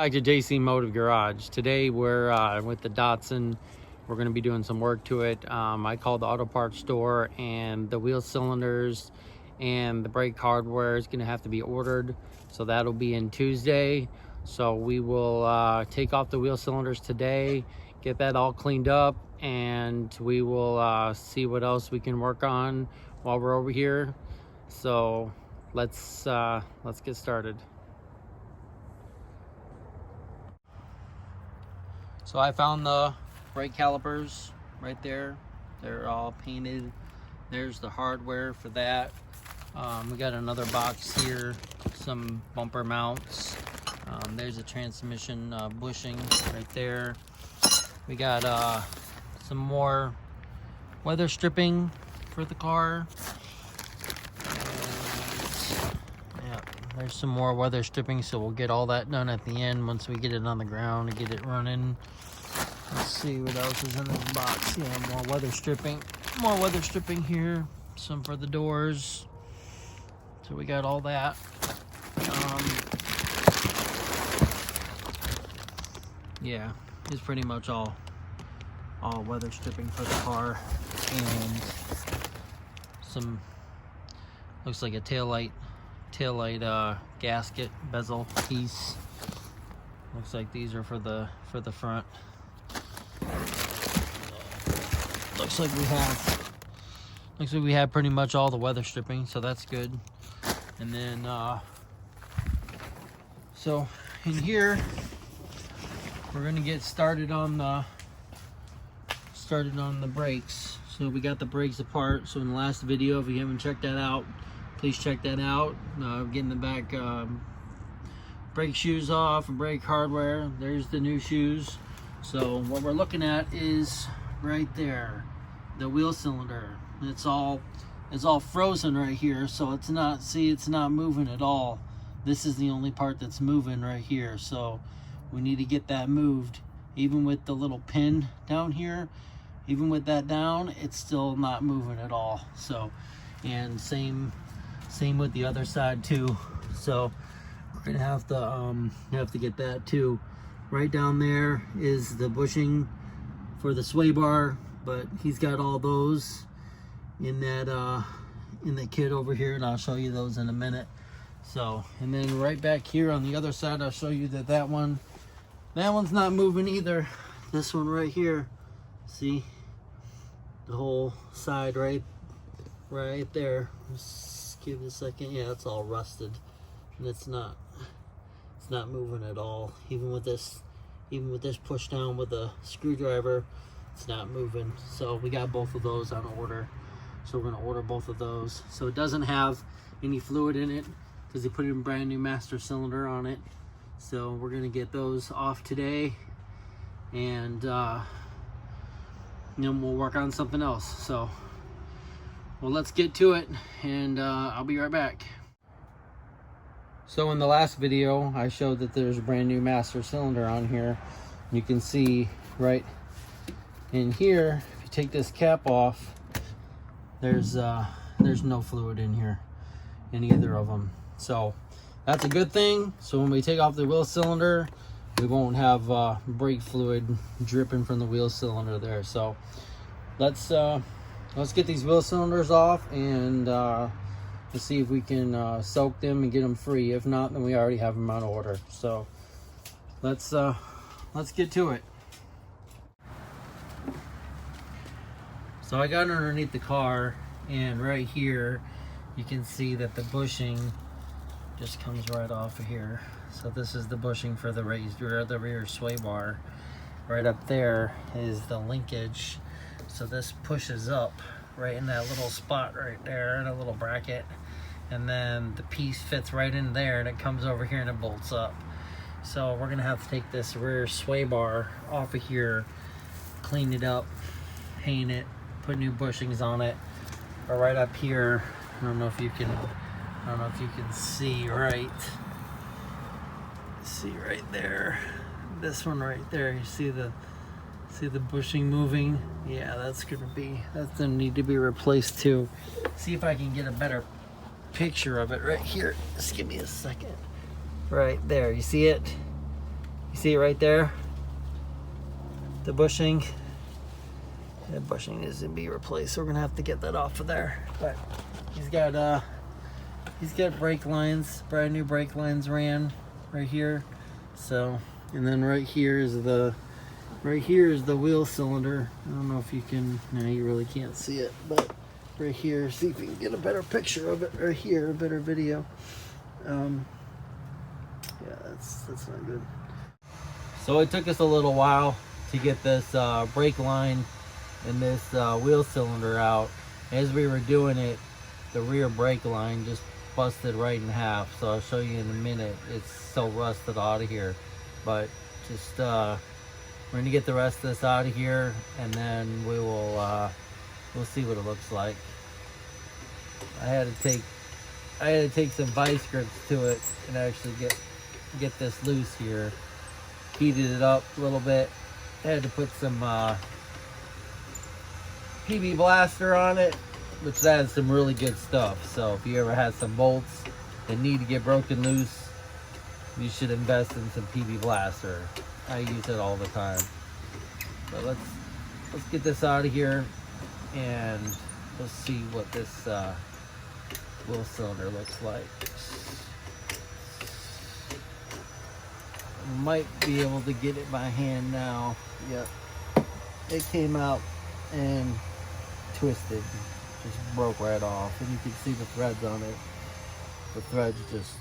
Back to JCmotivegarage. Today we're with the Datsun. We're going to be doing some work to it. I called the auto parts store, and the wheel cylinders and the brake hardware is going to have to be ordered. So that'll be in Tuesday. So we will take off the wheel cylinders today, get that all cleaned up, and we will see what else we can work on while we're over here. So let's get started. So I found the brake calipers right there. They're all painted. There's the hardware for that. We got another box here, some bumper mounts. There's a transmission bushing right there. We got some more weather stripping for the car. And, yeah, there's some more weather stripping, so we'll get all that done at the end once we get it on the ground and get it running. Let's see what else is in this box. Yeah, more weather stripping. More weather stripping here. Some for the doors. So we got all that. Yeah, it's pretty much all weather stripping for the car. And some, looks like a taillight gasket bezel piece. Looks like these are for the front. Looks like we have pretty much all the weather stripping, so that's good. And then so in here we're gonna get started on the brakes. So we got the brakes apart. So in the last video, if you haven't checked that out, please check that out. Getting the back brake shoes off and brake hardware. There's the new shoes. So what we're looking at is right there, the wheel cylinder. It's all frozen right here, so it's not moving at all. This is the only part that's moving right here, so we need to get that moved. Even with the little pin down here, even with that down, it's still not moving at all. So, and same with the other side too. So we're gonna have to get that too. Right down there is the bushing for the sway bar, but he's got all those in the kit over here, and I'll show you those in a minute. So, and then right back here on the other side, I'll show you that one's not moving either. This one right here, see the whole side right there. Just give it a second. Yeah, it's all rusted, and it's not moving at all. Even with this push down with a screwdriver, it's not moving. So we got both of those on order. So we're gonna order both of those. So it doesn't have any fluid in it because they put a brand new master cylinder on it. So we're gonna get those off today, and then we'll work on something else. So, well, let's get to it, and I'll be right back. So in the last video, I showed that there's a brand new master cylinder on here. You can see right in here, if you take this cap off, there's no fluid in here, in either of them. So that's a good thing. So when we take off the wheel cylinder, we won't have brake fluid dripping from the wheel cylinder there. So let's get these wheel cylinders off, and let's see if we can soak them and get them free. If not, then we already have them on order. So let's get to it. So I got underneath the car, and right here you can see that the bushing just comes right off of here. So this is the bushing for the rear sway bar. Right up there is the linkage. So this pushes up right in that little spot right there, in a little bracket, and then the piece fits right in there, and it comes over here and it bolts up. So we're gonna have to take this rear sway bar off of here, clean it up, paint it, put new bushings on it. But right up here, I don't know if you can see right there, this one right there, you see the bushing moving? Yeah, that's gonna need to be replaced too. See if I can get a better picture of it right here. Just give me a second. Right there, you see it? You see it right there? The bushing. That bushing needs to be replaced, so we're gonna have to get that off of there. But he's got brake lines, brand new brake lines ran right here. So, and then right here is the wheel cylinder. I don't know if you can, no, you really can't see it, but right here, see if you can get a better picture of it right here, a better video. Yeah, that's not good. So it took us a little while to get this brake line and this wheel cylinder out. As we were doing it, the rear brake line just busted right in half. So I'll show you in a minute. It's so rusted out of here, but just we're gonna get the rest of this out of here, and then we will we'll see what it looks like. I had to take some vice grips to it and actually get this loose here. Heated it up a little bit. I had to put some PB Blaster on it, which has some really good stuff. So if you ever had some bolts that need to get broken loose, you should invest in some PB Blaster. I use it all the time. But let's get this out of here, and let's see what this wheel cylinder looks like. Might be able to get it by hand now. Yep, it came out and twisted, just broke right off, and you can see the threads on it. The threads just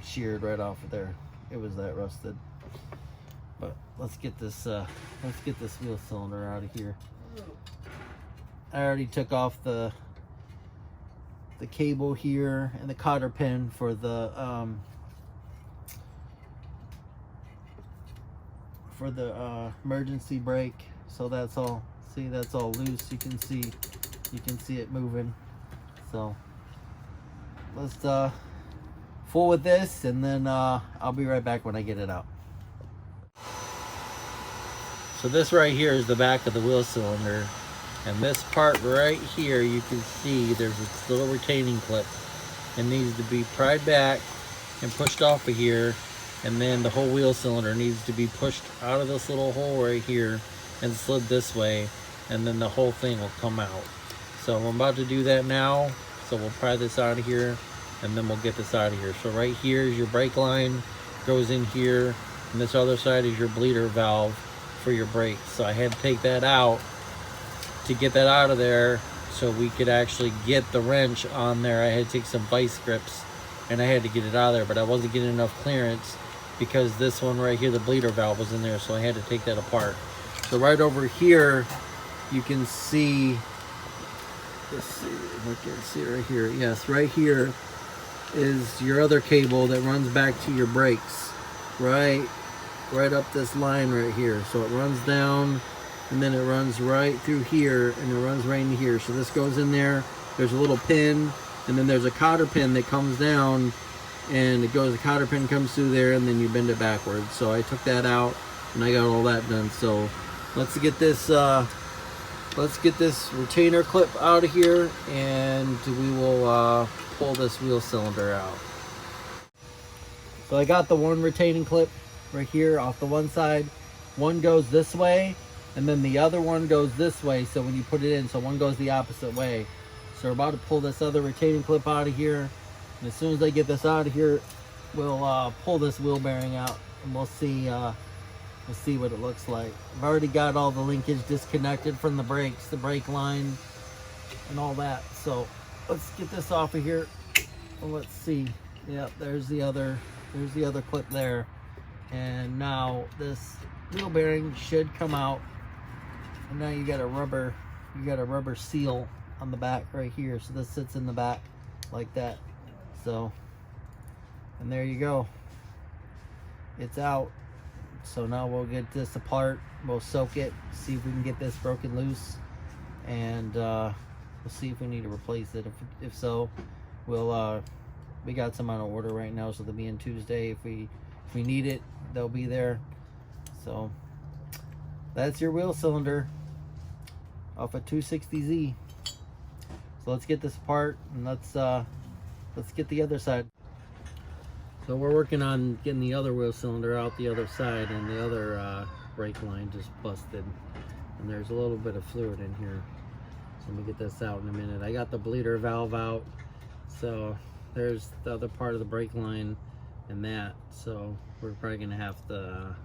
sheared right off of there. It was that rusted. But let's get this wheel cylinder out of here. I already took off the cable here and the cotter pin for the emergency brake. So that's all. See, that's all loose. You can see it moving. So let's fool with this, and then I'll be right back when I get it out. So this right here is the back of the wheel cylinder, and this part right here, you can see there's this little retaining clip. It needs to be pried back and pushed off of here, and then the whole wheel cylinder needs to be pushed out of this little hole right here and slid this way, and then the whole thing will come out. So I'm about to do that now. So we'll pry this out of here, and then we'll get this out of here. So right here is your brake line, goes in here, and this other side is your bleeder valve for your brakes. So I had to take that out to get that out of there, so we could actually get the wrench on there. I had to take some vice grips, and I had to get it out of there, but I wasn't getting enough clearance because this one right here, the bleeder valve, was in there, so I had to take that apart. So right over here, you can see, let's see if I can see right here. Yes, right here is your other cable that runs back to your brakes, right up this line right here. So it runs down, and then it runs right through here, and it runs right in here. So this goes in there. There's a little pin, and then there's a cotter pin that comes down, and it goes, the cotter pin comes through there, and then you bend it backwards. So I took that out, and I got all that done. So let's get this retainer clip out of here, and we will pull this wheel cylinder out. So I got the one retaining clip right here off the one side. One goes this way, and then the other one goes this way. So when you put it in, so one goes the opposite way. So we're about to pull this other retaining clip out of here, and as soon as I get this out of here, we'll pull this wheel bearing out, and we'll see what it looks like. I've already got all the linkage disconnected from the brakes, the brake line, and all that. So let's get this off of here. Let's see. Yep, there's the other clip there. And now this wheel bearing should come out. And now you got a rubber seal on the back right here. So this sits in the back like that. So, and there you go. It's out. So now we'll get this apart, we'll soak it, see if we can get this broken loose, and we'll see if we need to replace it. If so, we'll we got some on order right now, so they'll be in Tuesday. If we need it, they'll be there. So that's your wheel cylinder off a 260Z. So let's get this apart, and let's get the other side. So we're working on getting the other wheel cylinder out the other side, and the other brake line just busted. And there's a little bit of fluid in here. So let me get this out in a minute. I got the bleeder valve out. So there's the other part of the brake line and that. So we're probably gonna have to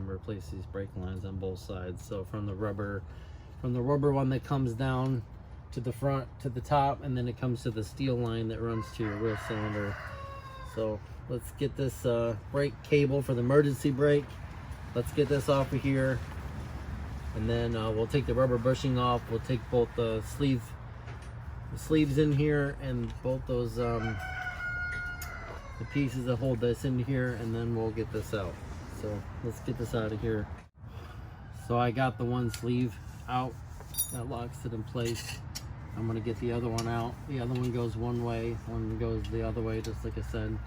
replace these brake lines on both sides. So from the rubber one that comes down to the front to the top, and then it comes to the steel line that runs to your wheel cylinder. So let's get this brake cable for the emergency brake. Let's get this off of here, and then we'll take the rubber bushing off. We'll take both the sleeves in here, and both those the pieces that hold this in here, and then we'll get this out. So let's get this out of here. So I got the one sleeve out that locks it in place. I'm gonna get the other one out. The other one goes one way, one goes the other way, just like I said.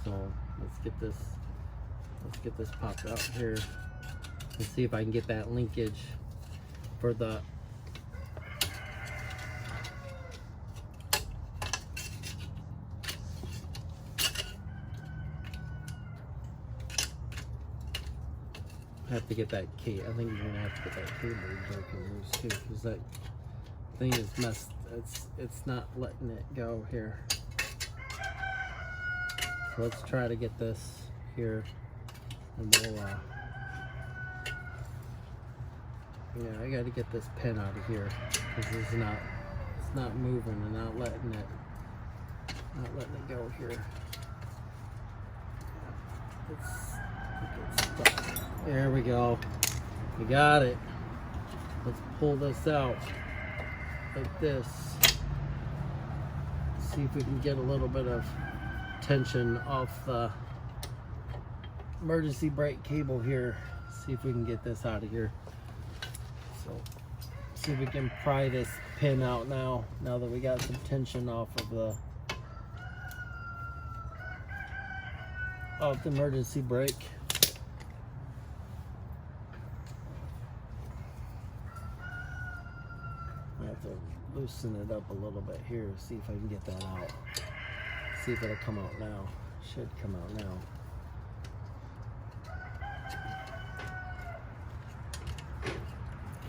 So let's get this popped out here and see if I can get that linkage for the I have to get that key. I think you're gonna have to get that cable broken loose too, because that thing is messed. It's not letting it go here. So let's try to get this here, and we'll yeah, I got to get this pin out of here because it's not moving and not letting it go here. It's stuck. There we go. We got it. Let's pull this out like this. See if we can get a little bit of tension off the emergency brake cable here. See if we can get this out of here. So see if we can pry this pin out now that we got some tension off of the emergency brake. I have to loosen it up a little bit here, see if I can get that out. See if it'll come out now. Should come out now.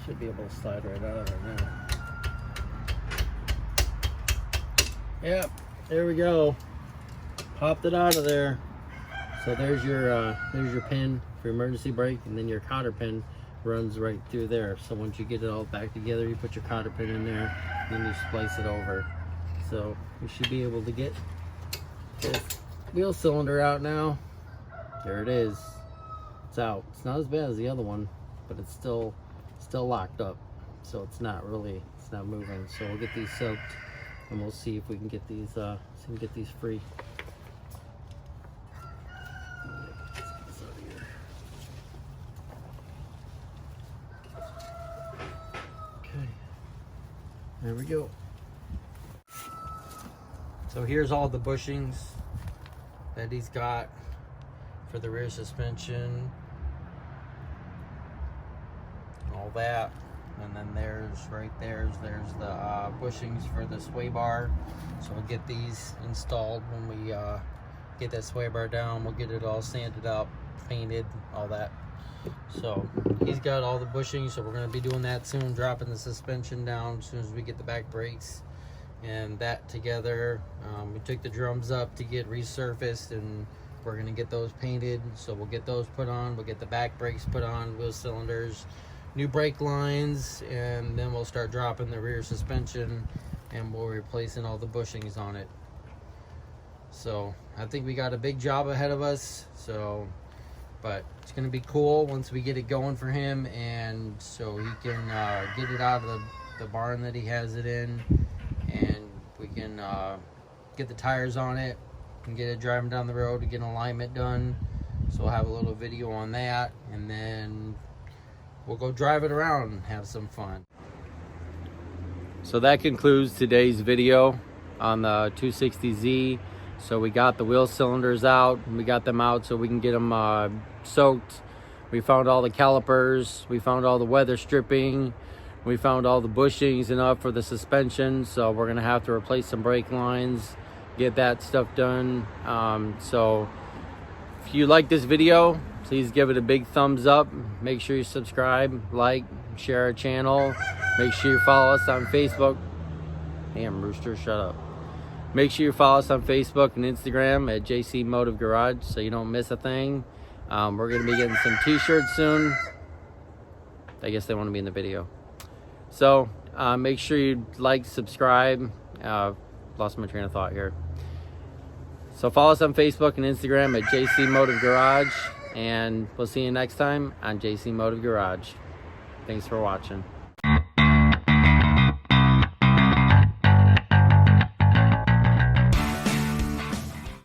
Should be able to slide right out of there now. Yep, there we go. Popped it out of there. So there's your pin for emergency brake, and then your cotter pin runs right through there. So once you get it all back together, you put your cotter pin in there, and then you splice it over. So you should be able to get this wheel cylinder out now. There it is. It's out. It's not as bad as the other one, but it's still locked up. So it's not moving. So we'll get these soaked, and we'll see if we can get these free. Okay. There we go. So here's all the bushings that he's got for the rear suspension, all that, and then there's the bushings for the sway bar. So we'll get these installed when we get that sway bar down. We'll get it all sanded up, painted, all that. So he's got all the bushings, so we're going to be doing that soon, dropping the suspension down as soon as we get the back brakes and that together. We took the drums up to get resurfaced, and we're going to get those painted. So we'll get those put on, we'll get the back brakes put on, wheel cylinders, new brake lines, and then we'll start dropping the rear suspension, and we'll replacing all the bushings on it. So I think we got a big job ahead of us. So but it's going to be cool once we get it going for him, and so he can get it out of the barn that he has it in, and we can get the tires on it and get it driving down the road to get an alignment done. So we'll have a little video on that, and then we'll go drive it around and have some fun. So that concludes today's video on the 260Z. So we got the wheel cylinders out, we got them out so we can get them soaked. We found all the calipers, we found all the weather stripping, we found all the bushings enough for the suspension. So we're gonna have to replace some brake lines get that stuff done. So if you like this video, please give it a big thumbs up. Make sure you subscribe, like, share our channel. Make sure you follow us on Facebook. Damn, Rooster, shut up. Make sure you follow us on Facebook and Instagram at JCmotivegarage so you don't miss a thing. We're going to be getting some t-shirts soon. I guess they want to be in the video. So make sure you like, subscribe. Lost my train of thought here. So follow us on Facebook and Instagram at JCmotivegarage. And we'll see you next time on JCmotivegarage. Thanks for watching.